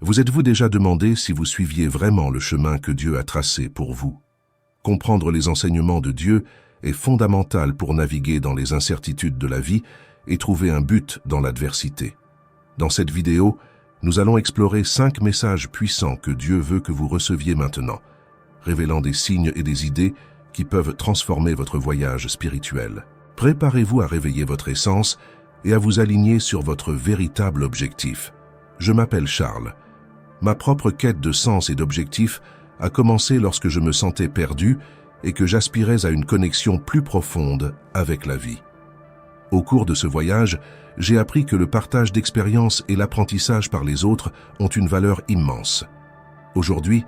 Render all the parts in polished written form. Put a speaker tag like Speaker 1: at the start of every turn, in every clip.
Speaker 1: Vous êtes-vous déjà demandé si vous suiviez vraiment le chemin que Dieu a tracé pour vous? Comprendre les enseignements de Dieu est fondamental pour naviguer dans les incertitudes de la vie et trouver un but dans l'adversité. Dans cette vidéo, nous allons explorer 5 messages puissants que Dieu veut que vous receviez maintenant, révélant des signes et des idées qui peuvent transformer votre voyage spirituel. Préparez-vous à réveiller votre essence et à vous aligner sur votre véritable objectif. Je m'appelle Charles. Ma propre quête de sens et d'objectif a commencé lorsque je me sentais perdu et que j'aspirais à une connexion plus profonde avec la vie. Au cours de ce voyage, j'ai appris que le partage d'expériences et l'apprentissage par les autres ont une valeur immense. Aujourd'hui,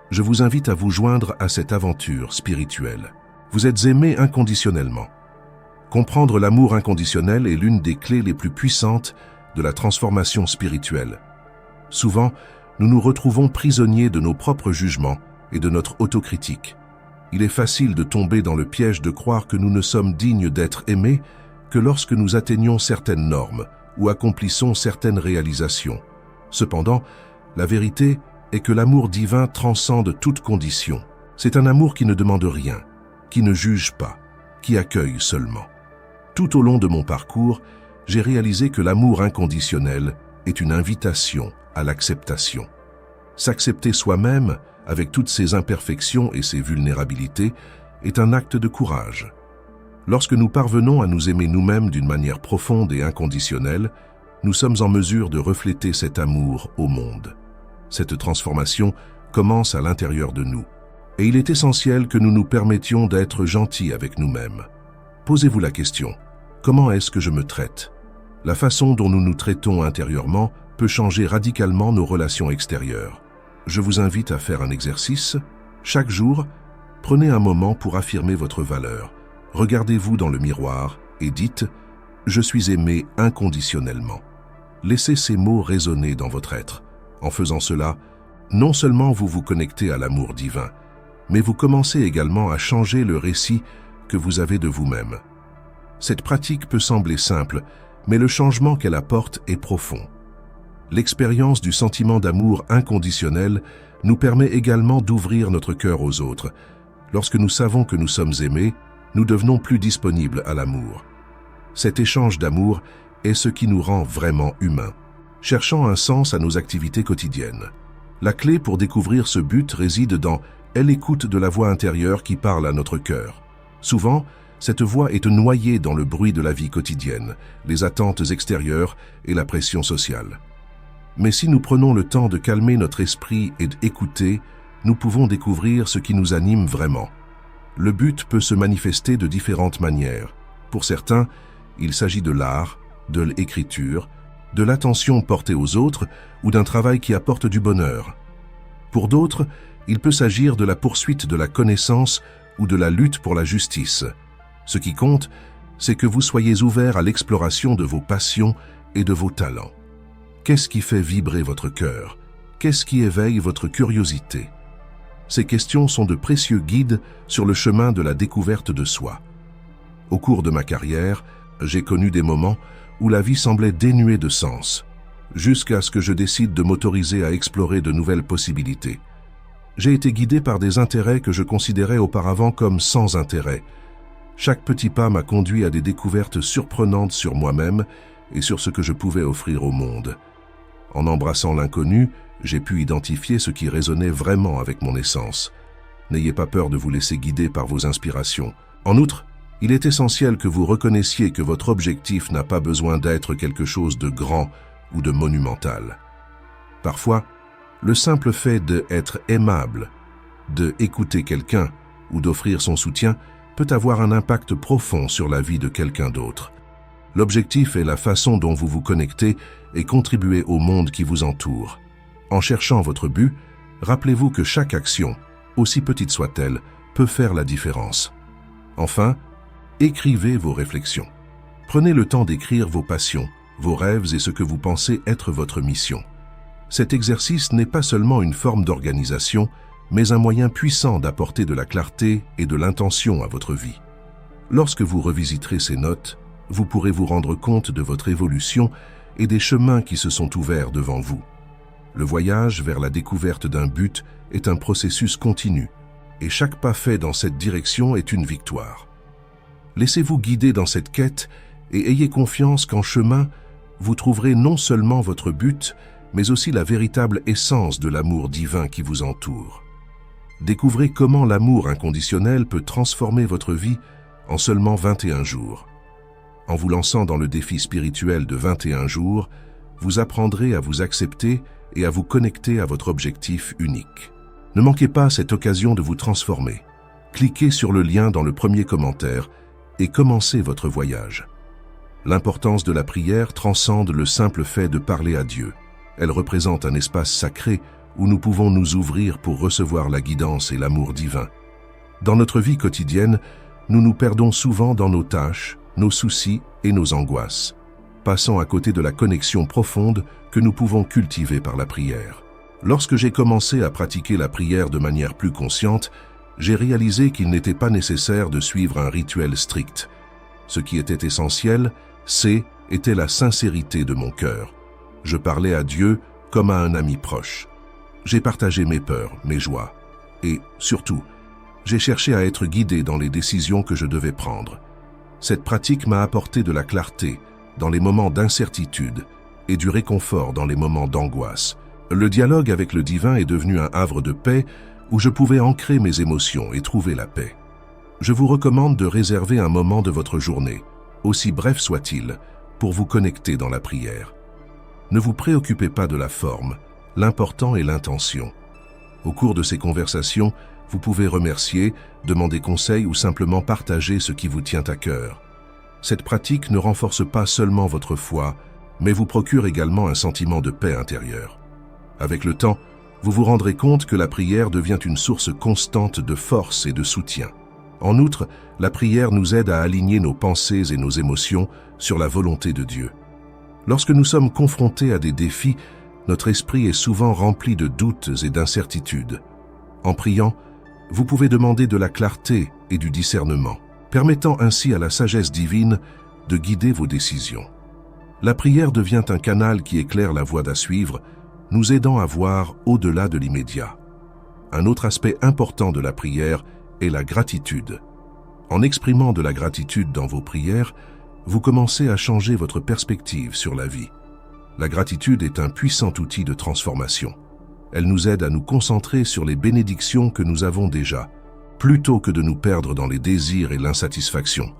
Speaker 1: je vous invite à vous joindre à cette aventure spirituelle. Vous êtes aimé inconditionnellement. Comprendre l'amour inconditionnel est l'une des clés les plus puissantes de la transformation spirituelle. Souvent, nous nous retrouvons prisonniers de nos propres jugements et de notre autocritique. Il est facile de tomber dans le piège de croire que nous ne sommes dignes d'être aimés que lorsque nous atteignons certaines normes ou accomplissons certaines réalisations. Cependant, la vérité est que l'amour divin transcende toute condition. C'est un amour qui ne demande rien, qui ne juge pas, qui accueille seulement. Tout au long de mon parcours, j'ai réalisé que l'amour inconditionnel est une invitation à l'acceptation. S'accepter soi-même, avec toutes ses imperfections et ses vulnérabilités, est un acte de courage. Lorsque nous parvenons à nous aimer nous-mêmes d'une manière profonde et inconditionnelle, nous sommes en mesure de refléter cet amour au monde. Cette transformation commence à l'intérieur de nous. Et il est essentiel que nous nous permettions d'être gentils avec nous-mêmes. Posez-vous la question, comment est-ce que je me traite? La façon dont nous nous traitons intérieurement peut changer radicalement nos relations extérieures. Je vous invite à faire un exercice. Chaque jour, prenez un moment pour affirmer votre valeur. Regardez-vous dans le miroir et dites « Je suis aimé inconditionnellement ». Laissez ces mots résonner dans votre être. En faisant cela, non seulement vous vous connectez à l'amour divin, mais vous commencez également à changer le récit que vous avez de vous-même. Cette pratique peut sembler simple, mais le changement qu'elle apporte est profond. L'expérience du sentiment d'amour inconditionnel nous permet également d'ouvrir notre cœur aux autres. Lorsque nous savons que nous sommes aimés, nous devenons plus disponibles à l'amour. Cet échange d'amour est ce qui nous rend vraiment humains, cherchant un sens à nos activités quotidiennes. La clé pour découvrir ce but réside dans l'écoute de la voix intérieure qui parle à notre cœur. Souvent, cette voix est noyée dans le bruit de la vie quotidienne, les attentes extérieures et la pression sociale. Mais si nous prenons le temps de calmer notre esprit et d'écouter, nous pouvons découvrir ce qui nous anime vraiment. Le but peut se manifester de différentes manières. Pour certains, il s'agit de l'art, de l'écriture, de l'attention portée aux autres ou d'un travail qui apporte du bonheur. Pour d'autres, il peut s'agir de la poursuite de la connaissance ou de la lutte pour la justice. Ce qui compte, c'est que vous soyez ouverts à l'exploration de vos passions et de vos talents. Qu'est-ce qui fait vibrer votre cœur? Qu'est-ce qui éveille votre curiosité? Ces questions sont de précieux guides sur le chemin de la découverte de soi. Au cours de ma carrière, j'ai connu des moments où la vie semblait dénuée de sens, jusqu'à ce que je décide de m'autoriser à explorer de nouvelles possibilités. J'ai été guidé par des intérêts que je considérais auparavant comme sans intérêt. Chaque petit pas m'a conduit à des découvertes surprenantes sur moi-même et sur ce que je pouvais offrir au monde. En embrassant l'inconnu, j'ai pu identifier ce qui résonnait vraiment avec mon essence. N'ayez pas peur de vous laisser guider par vos inspirations. En outre, il est essentiel que vous reconnaissiez que votre objectif n'a pas besoin d'être quelque chose de grand ou de monumental. Parfois, le simple fait d'être aimable, d'écouter quelqu'un ou d'offrir son soutien peut avoir un impact profond sur la vie de quelqu'un d'autre. L'objectif est la façon dont vous vous connectez et contribuez au monde qui vous entoure. En cherchant votre but, rappelez-vous que chaque action, aussi petite soit-elle, peut faire la différence. Enfin, écrivez vos réflexions. Prenez le temps d'écrire vos passions, vos rêves et ce que vous pensez être votre mission. Cet exercice n'est pas seulement une forme d'organisation, mais un moyen puissant d'apporter de la clarté et de l'intention à votre vie. Lorsque vous revisiterez ces notes, vous pourrez vous rendre compte de votre évolution et des chemins qui se sont ouverts devant vous. Le voyage vers la découverte d'un but est un processus continu, et chaque pas fait dans cette direction est une victoire. Laissez-vous guider dans cette quête et ayez confiance qu'en chemin, vous trouverez non seulement votre but, mais aussi la véritable essence de l'amour divin qui vous entoure. Découvrez comment l'amour inconditionnel peut transformer votre vie en seulement 21 jours. En vous lançant dans le défi spirituel de 21 jours, vous apprendrez à vous accepter et à vous connecter à votre objectif unique. Ne manquez pas cette occasion de vous transformer. Cliquez sur le lien dans le premier commentaire et commencez votre voyage. L'importance de la prière transcende le simple fait de parler à Dieu. Elle représente un espace sacré où nous pouvons nous ouvrir pour recevoir la guidance et l'amour divin. Dans notre vie quotidienne, nous nous perdons souvent dans nos tâches, nos soucis et nos angoisses, passant à côté de la connexion profonde que nous pouvons cultiver par la prière. Lorsque j'ai commencé à pratiquer la prière de manière plus consciente, j'ai réalisé qu'il n'était pas nécessaire de suivre un rituel strict. Ce qui était essentiel, était la sincérité de mon cœur. Je parlais à Dieu comme à un ami proche. J'ai partagé mes peurs, mes joies, et, surtout, j'ai cherché à être guidé dans les décisions que je devais prendre. Cette pratique m'a apporté de la clarté dans les moments d'incertitude et du réconfort dans les moments d'angoisse. Le dialogue avec le divin est devenu un havre de paix où je pouvais ancrer mes émotions et trouver la paix. Je vous recommande de réserver un moment de votre journée, aussi bref soit-il, pour vous connecter dans la prière. Ne vous préoccupez pas de la forme, l'important est l'intention. Au cours de ces conversations, vous pouvez remercier, demander conseil ou simplement partager ce qui vous tient à cœur. Cette pratique ne renforce pas seulement votre foi, mais vous procure également un sentiment de paix intérieure. Avec le temps, vous vous rendrez compte que la prière devient une source constante de force et de soutien. En outre, la prière nous aide à aligner nos pensées et nos émotions sur la volonté de Dieu. Lorsque nous sommes confrontés à des défis, notre esprit est souvent rempli de doutes et d'incertitudes. En priant, vous pouvez demander de la clarté et du discernement, permettant ainsi à la sagesse divine de guider vos décisions. La prière devient un canal qui éclaire la voie à suivre, nous aidant à voir au-delà de l'immédiat. Un autre aspect important de la prière est la gratitude. En exprimant de la gratitude dans vos prières, vous commencez à changer votre perspective sur la vie. La gratitude est un puissant outil de transformation. Elle nous aide à nous concentrer sur les bénédictions que nous avons déjà, plutôt que de nous perdre dans les désirs et l'insatisfaction.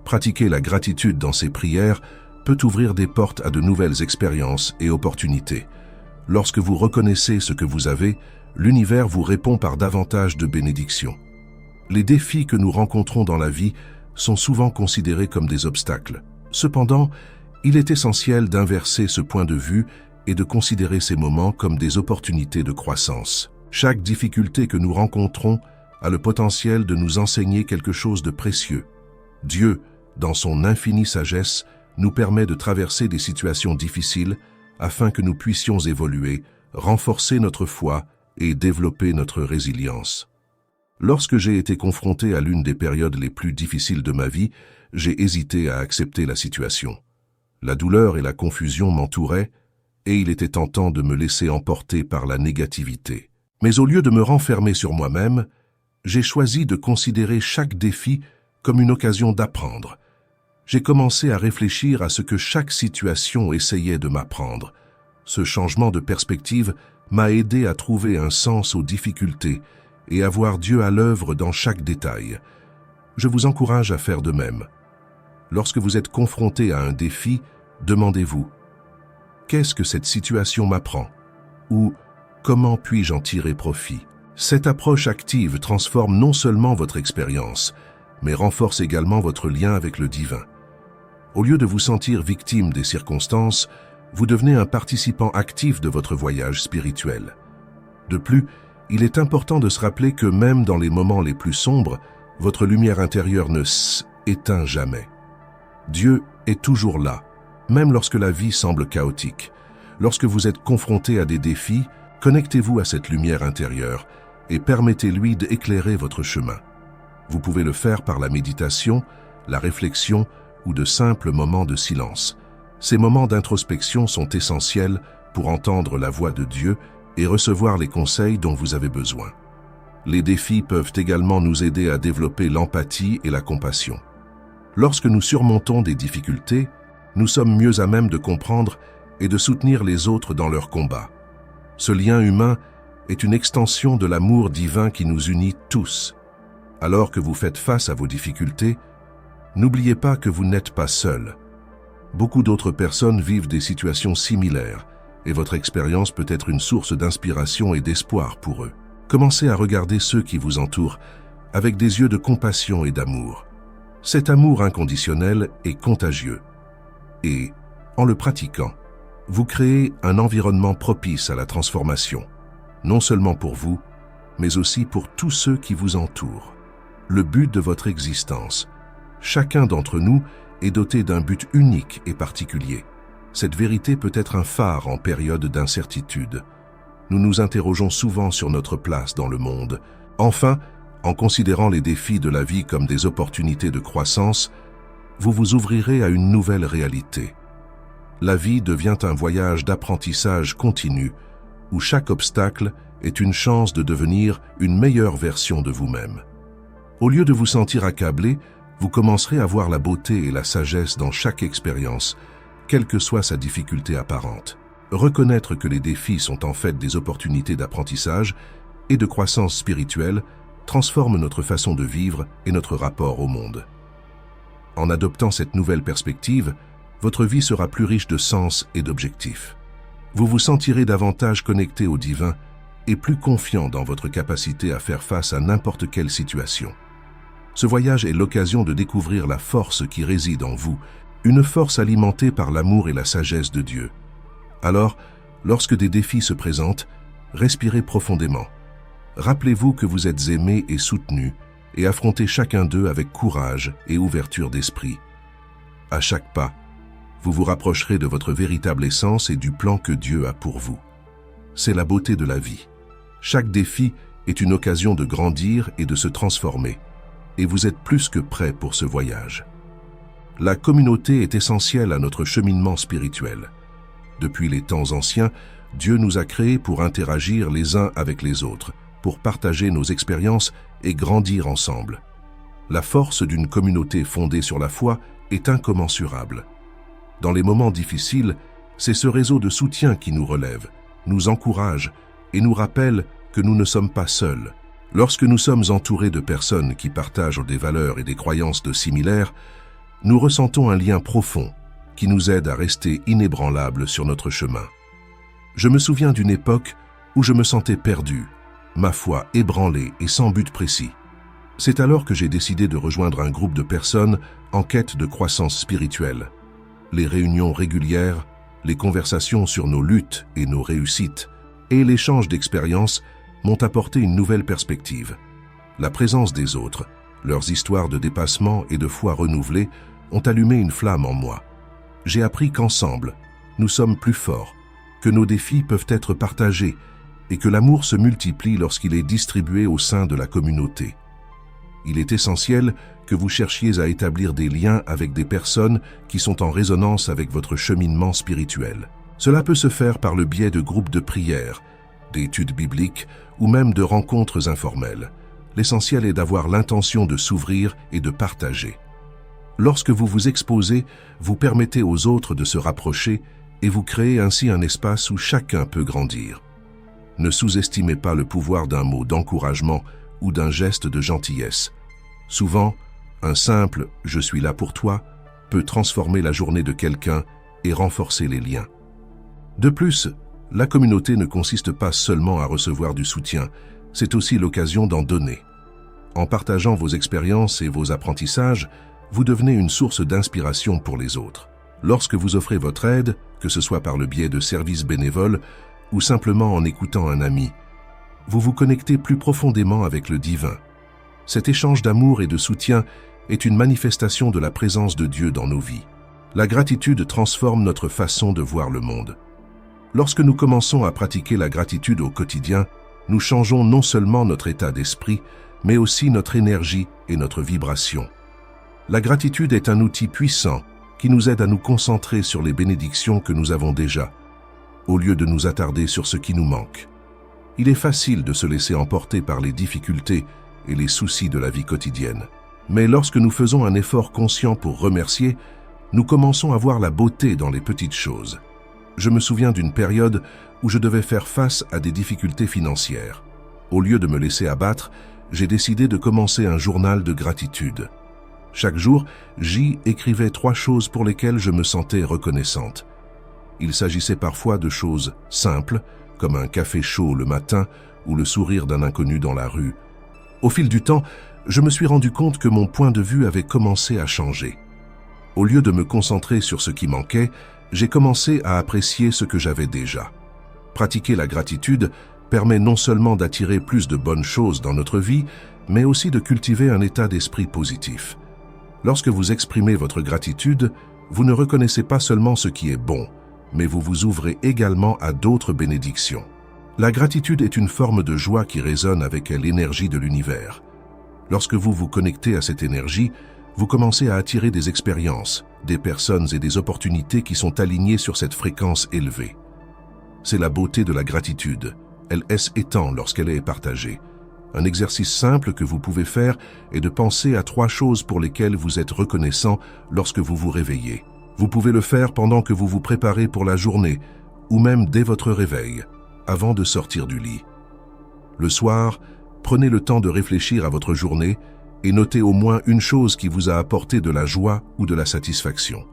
Speaker 1: Pratiquer la gratitude dans ses prières peut ouvrir des portes à de nouvelles expériences et opportunités. Lorsque vous reconnaissez ce que vous avez, l'univers vous répond par davantage de bénédictions. Les défis que nous rencontrons dans la vie sont souvent considérés comme des obstacles. Cependant, il est essentiel d'inverser ce point de vue et de considérer ces moments comme des opportunités de croissance. Chaque difficulté que nous rencontrons a le potentiel de nous enseigner quelque chose de précieux. Dieu, dans son infinie sagesse, nous permet de traverser des situations difficiles afin que nous puissions évoluer, renforcer notre foi et développer notre résilience. Lorsque j'ai été confronté à l'une des périodes les plus difficiles de ma vie, j'ai hésité à accepter la situation. La douleur et la confusion m'entouraient, et il était tentant de me laisser emporter par la négativité. Mais au lieu de me renfermer sur moi-même, j'ai choisi de considérer chaque défi comme une occasion d'apprendre. J'ai commencé à réfléchir à ce que chaque situation essayait de m'apprendre. Ce changement de perspective m'a aidé à trouver un sens aux difficultés et à voir Dieu à l'œuvre dans chaque détail. Je vous encourage à faire de même. Lorsque vous êtes confronté à un défi, demandez-vous « Qu'est-ce que cette situation m'apprend ?» ou « Comment puis-je en tirer profit ?» Cette approche active transforme non seulement votre expérience, mais renforce également votre lien avec le divin. Au lieu de vous sentir victime des circonstances, vous devenez un participant actif de votre voyage spirituel. De plus, il est important de se rappeler que même dans les moments les plus sombres, votre lumière intérieure ne s'éteint jamais. Dieu est toujours là, même lorsque la vie semble chaotique. Lorsque vous êtes confronté à des défis, connectez-vous à cette lumière intérieure et permettez-lui d'éclairer votre chemin. Vous pouvez le faire par la méditation, la réflexion ou de simples moments de silence. Ces moments d'introspection sont essentiels pour entendre la voix de Dieu et recevoir les conseils dont vous avez besoin. Les défis peuvent également nous aider à développer l'empathie et la compassion. Lorsque nous surmontons des difficultés, nous sommes mieux à même de comprendre et de soutenir les autres dans leur combat. Ce lien humain est une extension de l'amour divin qui nous unit tous. Alors que vous faites face à vos difficultés, n'oubliez pas que vous n'êtes pas seul. Beaucoup d'autres personnes vivent des situations similaires et votre expérience peut être une source d'inspiration et d'espoir pour eux. Commencez à regarder ceux qui vous entourent avec des yeux de compassion et d'amour. Cet amour inconditionnel est contagieux. Et, en le pratiquant, vous créez un environnement propice à la transformation, non seulement pour vous, mais aussi pour tous ceux qui vous entourent. Le but de votre existence. Chacun d'entre nous est doté d'un but unique et particulier. Cette vérité peut être un phare en période d'incertitude. Nous nous interrogeons souvent sur notre place dans le monde. Enfin, en considérant les défis de la vie comme des opportunités de croissance, vous vous ouvrirez à une nouvelle réalité. La vie devient un voyage d'apprentissage continu, où chaque obstacle est une chance de devenir une meilleure version de vous-même. Au lieu de vous sentir accablé, vous commencerez à voir la beauté et la sagesse dans chaque expérience, quelle que soit sa difficulté apparente. Reconnaître que les défis sont en fait des opportunités d'apprentissage et de croissance spirituelle transforme notre façon de vivre et notre rapport au monde. En adoptant cette nouvelle perspective, votre vie sera plus riche de sens et d'objectifs. Vous vous sentirez davantage connecté au divin et plus confiant dans votre capacité à faire face à n'importe quelle situation. Ce voyage est l'occasion de découvrir la force qui réside en vous, une force alimentée par l'amour et la sagesse de Dieu. Alors, lorsque des défis se présentent, respirez profondément. Rappelez-vous que vous êtes aimé et soutenu et affrontez chacun d'eux avec courage et ouverture d'esprit. À chaque pas, vous vous rapprocherez de votre véritable essence et du plan que Dieu a pour vous. C'est la beauté de la vie. Chaque défi est une occasion de grandir et de se transformer, et vous êtes plus que prêt pour ce voyage. La communauté est essentielle à notre cheminement spirituel. Depuis les temps anciens, Dieu nous a créés pour interagir les uns avec les autres, pour partager nos expériences et grandir ensemble. La force d'une communauté fondée sur la foi est incommensurable. Dans les moments difficiles, c'est ce réseau de soutien qui nous relève, nous encourage et nous rappelle que nous ne sommes pas seuls. Lorsque nous sommes entourés de personnes qui partagent des valeurs et des croyances similaires, nous ressentons un lien profond qui nous aide à rester inébranlables sur notre chemin. Je me souviens d'une époque où je me sentais perdu, ma foi ébranlée et sans but précis. C'est alors que j'ai décidé de rejoindre un groupe de personnes en quête de croissance spirituelle. Les réunions régulières, les conversations sur nos luttes et nos réussites, et l'échange d'expériences m'ont apporté une nouvelle perspective. La présence des autres, leurs histoires de dépassement et de foi renouvelée ont allumé une flamme en moi. J'ai appris qu'ensemble, nous sommes plus forts, que nos défis peuvent être partagés et que l'amour se multiplie lorsqu'il est distribué au sein de la communauté. Il est essentiel que vous cherchiez à établir des liens avec des personnes qui sont en résonance avec votre cheminement spirituel. Cela peut se faire par le biais de groupes de prière, d'études bibliques ou même de rencontres informelles. L'essentiel est d'avoir l'intention de s'ouvrir et de partager. Lorsque vous vous exposez, vous permettez aux autres de se rapprocher et vous créez ainsi un espace où chacun peut grandir. Ne sous-estimez pas le pouvoir d'un mot d'encouragement ou d'un geste de gentillesse. Souvent, un simple « je suis là pour toi » peut transformer la journée de quelqu'un et renforcer les liens. De plus, la communauté ne consiste pas seulement à recevoir du soutien, c'est aussi l'occasion d'en donner. En partageant vos expériences et vos apprentissages, vous devenez une source d'inspiration pour les autres. Lorsque vous offrez votre aide, que ce soit par le biais de services bénévoles ou simplement en écoutant un ami, vous vous connectez plus profondément avec le divin. Cet échange d'amour et de soutien est une manifestation de la présence de Dieu dans nos vies. La gratitude transforme notre façon de voir le monde. Lorsque nous commençons à pratiquer la gratitude au quotidien, nous changeons non seulement notre état d'esprit, mais aussi notre énergie et notre vibration. La gratitude est un outil puissant qui nous aide à nous concentrer sur les bénédictions que nous avons déjà. au lieu de nous attarder sur ce qui nous manque. Il est facile de se laisser emporter par les difficultés et les soucis de la vie quotidienne. Mais lorsque nous faisons un effort conscient pour remercier, nous commençons à voir la beauté dans les petites choses. Je me souviens d'une période où je devais faire face à des difficultés financières. Au lieu de me laisser abattre, j'ai décidé de commencer un journal de gratitude. Chaque jour, j'y écrivais 3 choses pour lesquelles je me sentais reconnaissante. Il s'agissait parfois de choses simples, comme un café chaud le matin ou le sourire d'un inconnu dans la rue. Au fil du temps, je me suis rendu compte que mon point de vue avait commencé à changer. Au lieu de me concentrer sur ce qui manquait, j'ai commencé à apprécier ce que j'avais déjà. Pratiquer la gratitude permet non seulement d'attirer plus de bonnes choses dans notre vie, mais aussi de cultiver un état d'esprit positif. Lorsque vous exprimez votre gratitude, vous ne reconnaissez pas seulement ce qui est bon, mais vous vous ouvrez également à d'autres bénédictions. La gratitude est une forme de joie qui résonne avec l'énergie de l'univers. Lorsque vous vous connectez à cette énergie, vous commencez à attirer des expériences, des personnes et des opportunités qui sont alignées sur cette fréquence élevée. C'est la beauté de la gratitude. Elle s'étend lorsqu'elle est partagée. Un exercice simple que vous pouvez faire est de penser à 3 choses pour lesquelles vous êtes reconnaissant lorsque vous vous réveillez. Vous pouvez le faire pendant que vous vous préparez pour la journée ou même dès votre réveil, avant de sortir du lit. Le soir, prenez le temps de réfléchir à votre journée et notez au moins une chose qui vous a apporté de la joie ou de la satisfaction.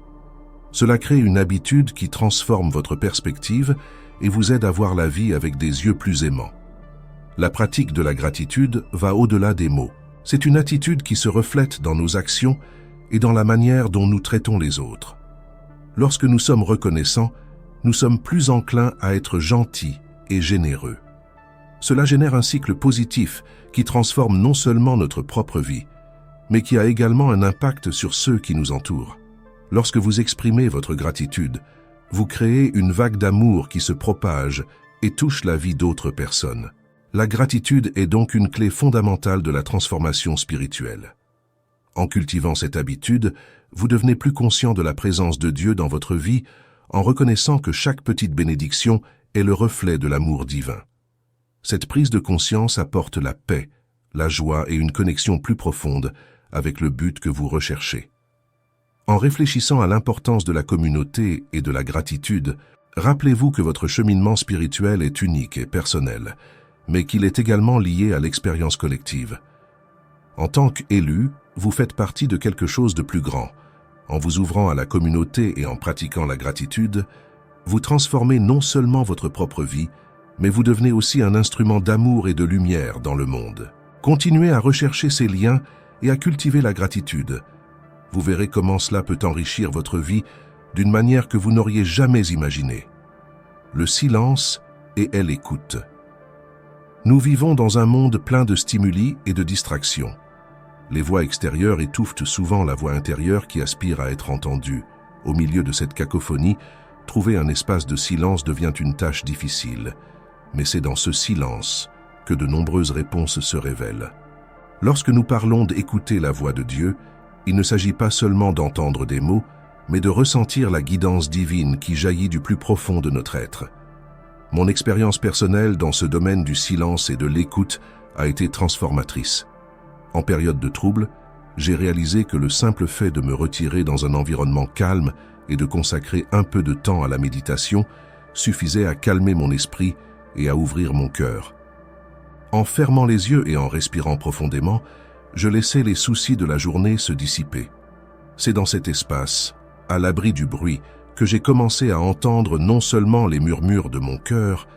Speaker 1: Cela crée une habitude qui transforme votre perspective et vous aide à voir la vie avec des yeux plus aimants. La pratique de la gratitude va au-delà des mots. C'est une attitude qui se reflète dans nos actions et dans la manière dont nous traitons les autres. Lorsque nous sommes reconnaissants, nous sommes plus enclins à être gentils et généreux. Cela génère un cycle positif qui transforme non seulement notre propre vie, mais qui a également un impact sur ceux qui nous entourent. Lorsque vous exprimez votre gratitude, vous créez une vague d'amour qui se propage et touche la vie d'autres personnes. La gratitude est donc une clé fondamentale de la transformation spirituelle. En cultivant cette habitude, vous devenez plus conscient de la présence de Dieu dans votre vie en reconnaissant que chaque petite bénédiction est le reflet de l'amour divin. Cette prise de conscience apporte la paix, la joie et une connexion plus profonde avec le but que vous recherchez. En réfléchissant à l'importance de la communauté et de la gratitude, rappelez-vous que votre cheminement spirituel est unique et personnel, mais qu'il est également lié à l'expérience collective. En tant qu'élu, vous faites partie de quelque chose de plus grand. En vous ouvrant à la communauté et en pratiquant la gratitude, vous transformez non seulement votre propre vie, mais vous devenez aussi un instrument d'amour et de lumière dans le monde. Continuez à rechercher ces liens et à cultiver la gratitude. Vous verrez comment cela peut enrichir votre vie d'une manière que vous n'auriez jamais imaginée. Le silence et l'écoute. Nous vivons dans un monde plein de stimuli et de distractions. Les voix extérieures étouffent souvent la voix intérieure qui aspire à être entendue. Au milieu de cette cacophonie, trouver un espace de silence devient une tâche difficile. Mais c'est dans ce silence que de nombreuses réponses se révèlent. Lorsque nous parlons d'écouter la voix de Dieu, il ne s'agit pas seulement d'entendre des mots, mais de ressentir la guidance divine qui jaillit du plus profond de notre être. Mon expérience personnelle dans ce domaine du silence et de l'écoute a été transformatrice. En période de trouble, j'ai réalisé que le simple fait de me retirer dans un environnement calme et de consacrer un peu de temps à la méditation suffisait à calmer mon esprit et à ouvrir mon cœur. En fermant les yeux et en respirant profondément, je laissais les soucis de la journée se dissiper. C'est dans cet espace, à l'abri du bruit, que j'ai commencé à entendre non seulement les murmures de mon cœur,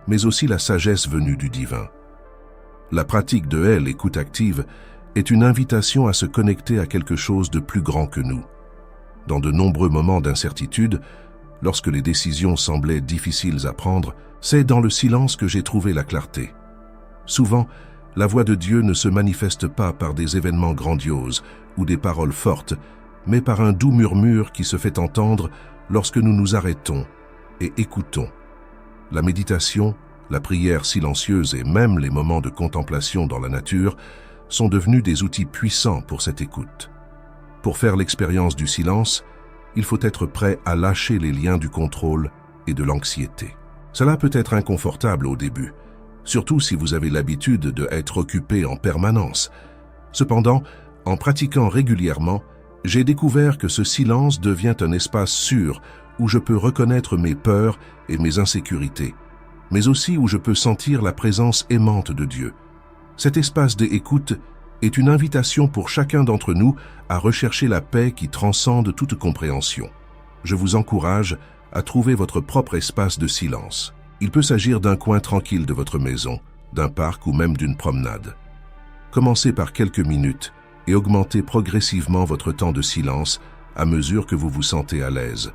Speaker 1: mais aussi la sagesse venue du divin. La pratique de l'écoute active est une invitation à se connecter à quelque chose de plus grand que nous. Dans de nombreux moments d'incertitude, lorsque les décisions semblaient difficiles à prendre, c'est dans le silence que j'ai trouvé la clarté. Souvent, la voix de Dieu ne se manifeste pas par des événements grandioses ou des paroles fortes, mais par un doux murmure qui se fait entendre lorsque nous nous arrêtons et écoutons. La méditation, la prière silencieuse et même les moments de contemplation dans la nature sont devenus des outils puissants pour cette écoute. Pour faire l'expérience du silence, il faut être prêt à lâcher les liens du contrôle et de l'anxiété. Cela peut être inconfortable au début, surtout si vous avez l'habitude d'être occupé en permanence. Cependant, en pratiquant régulièrement, j'ai découvert que ce silence devient un espace sûr où je peux reconnaître mes peurs et mes insécurités, mais aussi où je peux sentir la présence aimante de Dieu. Cet espace d'écoute est une invitation pour chacun d'entre nous à rechercher la paix qui transcende toute compréhension. Je vous encourage à trouver votre propre espace de silence. Il peut s'agir d'un coin tranquille de votre maison, d'un parc ou même d'une promenade. Commencez par quelques minutes et augmentez progressivement votre temps de silence à mesure que vous vous sentez à l'aise.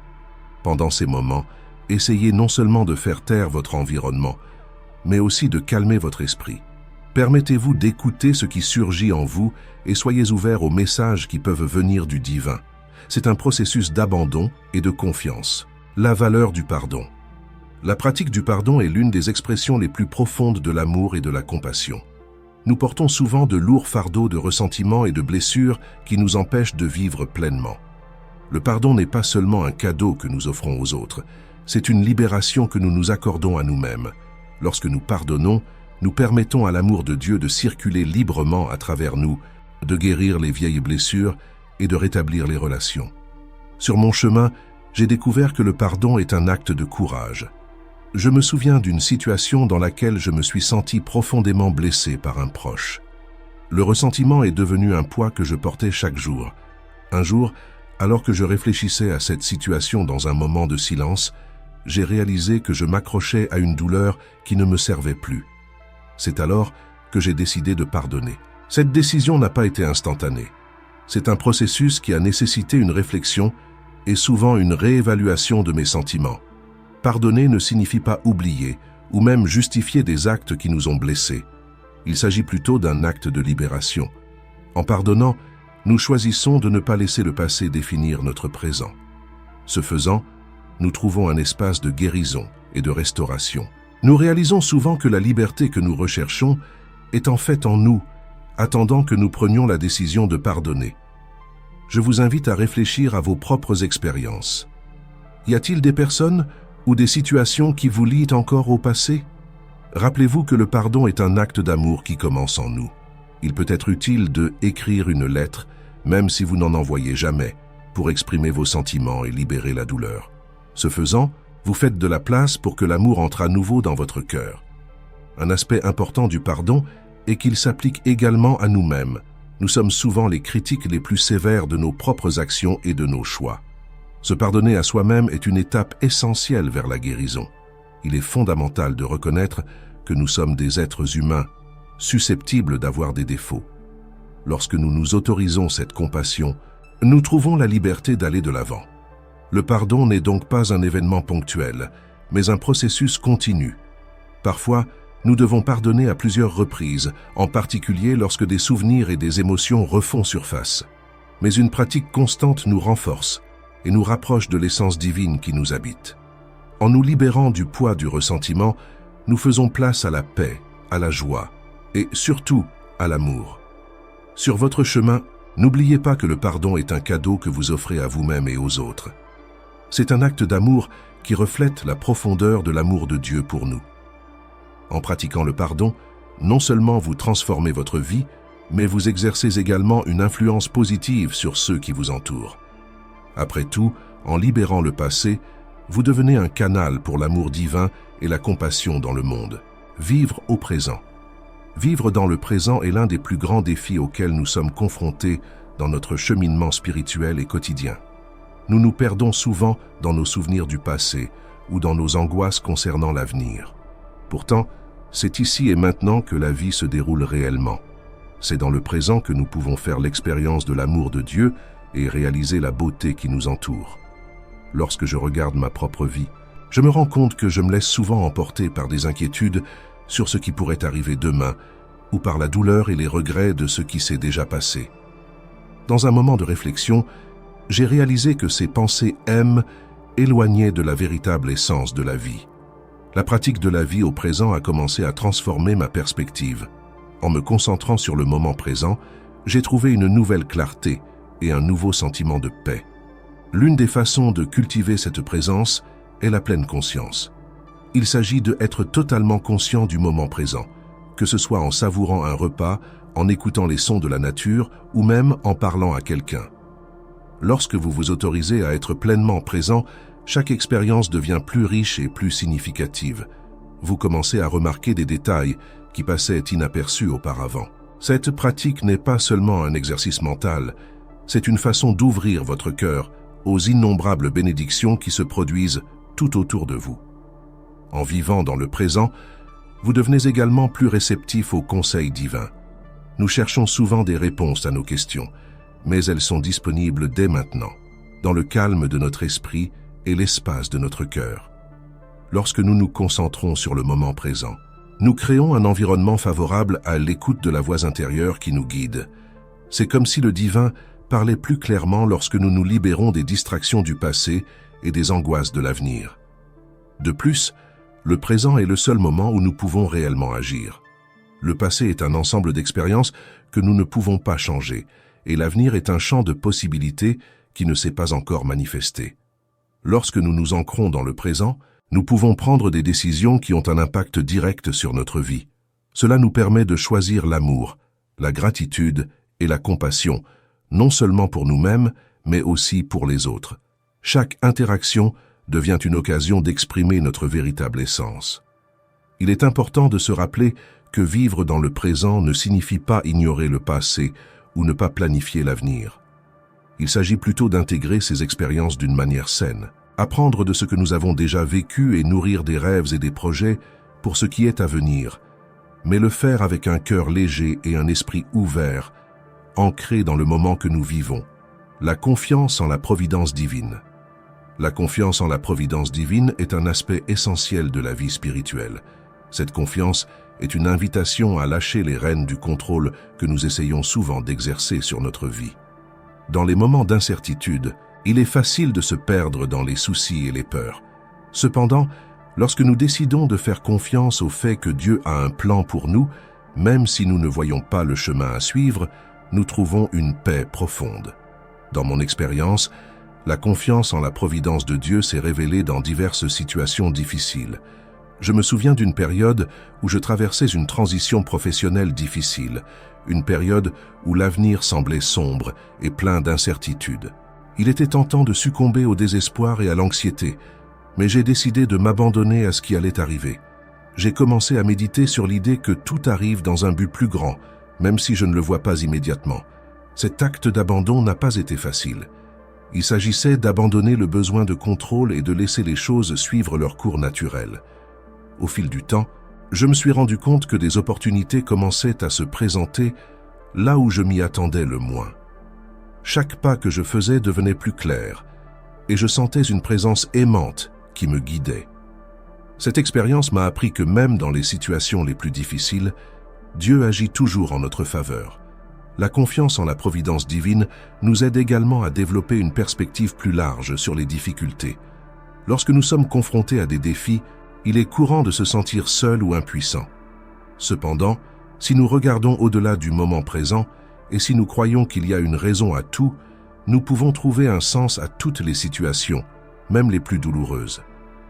Speaker 1: Pendant ces moments, essayez non seulement de faire taire votre environnement, mais aussi de calmer votre esprit. Permettez-vous d'écouter ce qui surgit en vous et soyez ouverts aux messages qui peuvent venir du divin. C'est un processus d'abandon et de confiance. La valeur du pardon. La pratique du pardon est l'une des expressions les plus profondes de l'amour et de la compassion. Nous portons souvent de lourds fardeaux de ressentiment et de blessures qui nous empêchent de vivre pleinement. Le pardon n'est pas seulement un cadeau que nous offrons aux autres, c'est une libération que nous nous accordons à nous-mêmes. Lorsque nous pardonnons, nous permettons à l'amour de Dieu de circuler librement à travers nous, de guérir les vieilles blessures et de rétablir les relations. Sur mon chemin, j'ai découvert que le pardon est un acte de courage. Je me souviens d'une situation dans laquelle je me suis senti profondément blessé par un proche. Le ressentiment est devenu un poids que je portais chaque jour. Un jour, alors que je réfléchissais à cette situation dans un moment de silence, j'ai réalisé que je m'accrochais à une douleur qui ne me servait plus. C'est alors que j'ai décidé de pardonner. Cette décision n'a pas été instantanée. C'est un processus qui a nécessité une réflexion et souvent une réévaluation de mes sentiments. Pardonner ne signifie pas oublier ou même justifier des actes qui nous ont blessés. Il s'agit plutôt d'un acte de libération. En pardonnant, nous choisissons de ne pas laisser le passé définir notre présent. Ce faisant, nous trouvons un espace de guérison et de restauration. Nous réalisons souvent que la liberté que nous recherchons est en fait en nous, attendant que nous prenions la décision de pardonner. Je vous invite à réfléchir à vos propres expériences. Y a-t-il des personnes ou des situations qui vous lient encore au passé? Rappelez-vous que le pardon est un acte d'amour qui commence en nous. Il peut être utile de écrire une lettre, même si vous n'en envoyez jamais, pour exprimer vos sentiments et libérer la douleur. Ce faisant, vous faites de la place pour que l'amour entre à nouveau dans votre cœur. Un aspect important du pardon est qu'il s'applique également à nous-mêmes. Nous sommes souvent les critiques les plus sévères de nos propres actions et de nos choix. Se pardonner à soi-même est une étape essentielle vers la guérison. Il est fondamental de reconnaître que nous sommes des êtres humains, susceptibles d'avoir des défauts. Lorsque nous nous autorisons cette compassion, nous trouvons la liberté d'aller de l'avant. Le pardon n'est donc pas un événement ponctuel, mais un processus continu. Parfois, nous devons pardonner à plusieurs reprises, en particulier lorsque des souvenirs et des émotions refont surface. Mais une pratique constante nous renforce et nous rapproche de l'essence divine qui nous habite. En nous libérant du poids du ressentiment, nous faisons place à la paix, à la joie et surtout à l'amour. Sur votre chemin, n'oubliez pas que le pardon est un cadeau que vous offrez à vous-même et aux autres. C'est un acte d'amour qui reflète la profondeur de l'amour de Dieu pour nous. En pratiquant le pardon, non seulement vous transformez votre vie, mais vous exercez également une influence positive sur ceux qui vous entourent. Après tout, en libérant le passé, vous devenez un canal pour l'amour divin et la compassion dans le monde. Vivre au présent. Vivre dans le présent est l'un des plus grands défis auxquels nous sommes confrontés dans notre cheminement spirituel et quotidien. Nous nous perdons souvent dans nos souvenirs du passé ou dans nos angoisses concernant l'avenir. Pourtant, c'est ici et maintenant que la vie se déroule réellement. C'est dans le présent que nous pouvons faire l'expérience de l'amour de Dieu et réaliser la beauté qui nous entoure. Lorsque je regarde ma propre vie, je me rends compte que je me laisse souvent emporter par des inquiétudes sur ce qui pourrait arriver demain ou par la douleur et les regrets de ce qui s'est déjà passé. Dans un moment de réflexion, j'ai réalisé que ces pensées éloignaient de la véritable essence de la vie. La pratique de la vie au présent a commencé à transformer ma perspective. En me concentrant sur le moment présent, j'ai trouvé une nouvelle clarté et un nouveau sentiment de paix. L'une des façons de cultiver cette présence est la pleine conscience. Il s'agit d'être totalement conscient du moment présent, que ce soit en savourant un repas, en écoutant les sons de la nature ou même en parlant à quelqu'un. Lorsque vous vous autorisez à être pleinement présent, chaque expérience devient plus riche et plus significative. Vous commencez à remarquer des détails qui passaient inaperçus auparavant. Cette pratique n'est pas seulement un exercice mental, c'est une façon d'ouvrir votre cœur aux innombrables bénédictions qui se produisent tout autour de vous. En vivant dans le présent, vous devenez également plus réceptif aux conseils divins. Nous cherchons souvent des réponses à nos questions, mais elles sont disponibles dès maintenant, dans le calme de notre esprit et l'espace de notre cœur. Lorsque nous nous concentrons sur le moment présent, nous créons un environnement favorable à l'écoute de la voix intérieure qui nous guide. C'est comme si le divin parlait plus clairement lorsque nous nous libérons des distractions du passé et des angoisses de l'avenir. De plus, le présent est le seul moment où nous pouvons réellement agir. Le passé est un ensemble d'expériences que nous ne pouvons pas changer, et l'avenir est un champ de possibilités qui ne s'est pas encore manifesté. Lorsque nous nous ancrons dans le présent, nous pouvons prendre des décisions qui ont un impact direct sur notre vie. Cela nous permet de choisir l'amour, la gratitude et la compassion, non seulement pour nous-mêmes, mais aussi pour les autres. Chaque interaction devient une occasion d'exprimer notre véritable essence. Il est important de se rappeler que vivre dans le présent ne signifie pas ignorer le passé ou ne pas planifier l'avenir. Il s'agit plutôt d'intégrer ces expériences d'une manière saine, apprendre de ce que nous avons déjà vécu et nourrir des rêves et des projets pour ce qui est à venir, mais le faire avec un cœur léger et un esprit ouvert, ancré dans le moment que nous vivons. La confiance en la providence divine. La confiance en la providence divine est un aspect essentiel de la vie spirituelle. Cette confiance est une invitation à lâcher les rênes du contrôle que nous essayons souvent d'exercer sur notre vie. Dans les moments d'incertitude, il est facile de se perdre dans les soucis et les peurs. Cependant, lorsque nous décidons de faire confiance au fait que Dieu a un plan pour nous, même si nous ne voyons pas le chemin à suivre, nous trouvons une paix profonde. Dans mon expérience, la confiance en la providence de Dieu s'est révélée dans diverses situations difficiles. Je me souviens d'une période où je traversais une transition professionnelle difficile, une période où l'avenir semblait sombre et plein d'incertitudes. Il était tentant de succomber au désespoir et à l'anxiété, mais j'ai décidé de m'abandonner à ce qui allait arriver. J'ai commencé à méditer sur l'idée que tout arrive dans un but plus grand, même si je ne le vois pas immédiatement. Cet acte d'abandon n'a pas été facile. Il s'agissait d'abandonner le besoin de contrôle et de laisser les choses suivre leur cours naturel. Au fil du temps, je me suis rendu compte que des opportunités commençaient à se présenter là où je m'y attendais le moins. Chaque pas que je faisais devenait plus clair, et je sentais une présence aimante qui me guidait. Cette expérience m'a appris que même dans les situations les plus difficiles, Dieu agit toujours en notre faveur. La confiance en la providence divine nous aide également à développer une perspective plus large sur les difficultés. Lorsque nous sommes confrontés à des défis, il est courant de se sentir seul ou impuissant. Cependant, si nous regardons au-delà du moment présent et si nous croyons qu'il y a une raison à tout, nous pouvons trouver un sens à toutes les situations, même les plus douloureuses.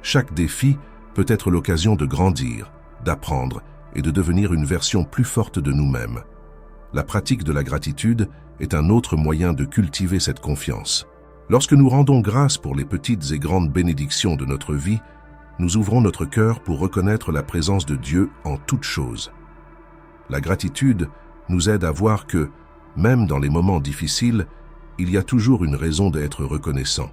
Speaker 1: Chaque défi peut être l'occasion de grandir, d'apprendre et de devenir une version plus forte de nous-mêmes. La pratique de la gratitude est un autre moyen de cultiver cette confiance. Lorsque nous rendons grâce pour les petites et grandes bénédictions de notre vie, nous ouvrons notre cœur pour reconnaître la présence de Dieu en toutes choses. La gratitude nous aide à voir que, même dans les moments difficiles, il y a toujours une raison d'être reconnaissant.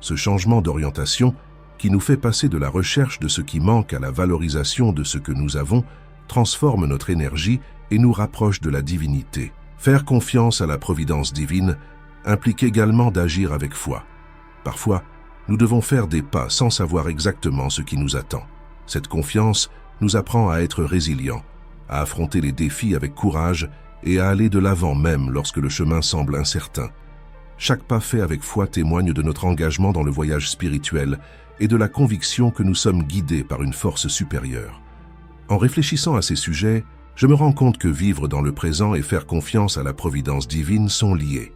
Speaker 1: Ce changement d'orientation, qui nous fait passer de la recherche de ce qui manque à la valorisation de ce que nous avons, transforme notre énergie et nous rapproche de la divinité. Faire confiance à la providence divine implique également d'agir avec foi. Parfois, nous devons faire des pas sans savoir exactement ce qui nous attend. Cette confiance nous apprend à être résilients, à affronter les défis avec courage et à aller de l'avant même lorsque le chemin semble incertain. Chaque pas fait avec foi témoigne de notre engagement dans le voyage spirituel et de la conviction que nous sommes guidés par une force supérieure. En réfléchissant à ces sujets, je me rends compte que vivre dans le présent et faire confiance à la providence divine sont liés.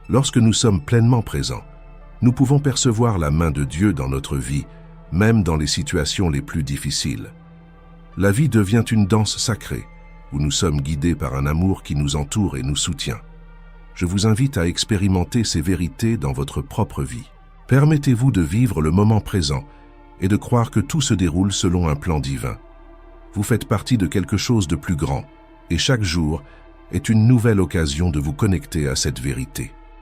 Speaker 1: Lorsque nous sommes pleinement présents, nous pouvons percevoir la main de Dieu dans notre vie, même dans les situations les plus difficiles. La vie devient une danse sacrée, où nous sommes guidés par un amour qui nous entoure et nous soutient. Je vous invite à expérimenter ces vérités dans votre propre vie. Permettez-vous de vivre le moment présent et de croire que tout se déroule selon un plan divin. Vous faites partie de quelque chose de plus grand, et chaque jour est une nouvelle occasion de vous connecter à cette vérité.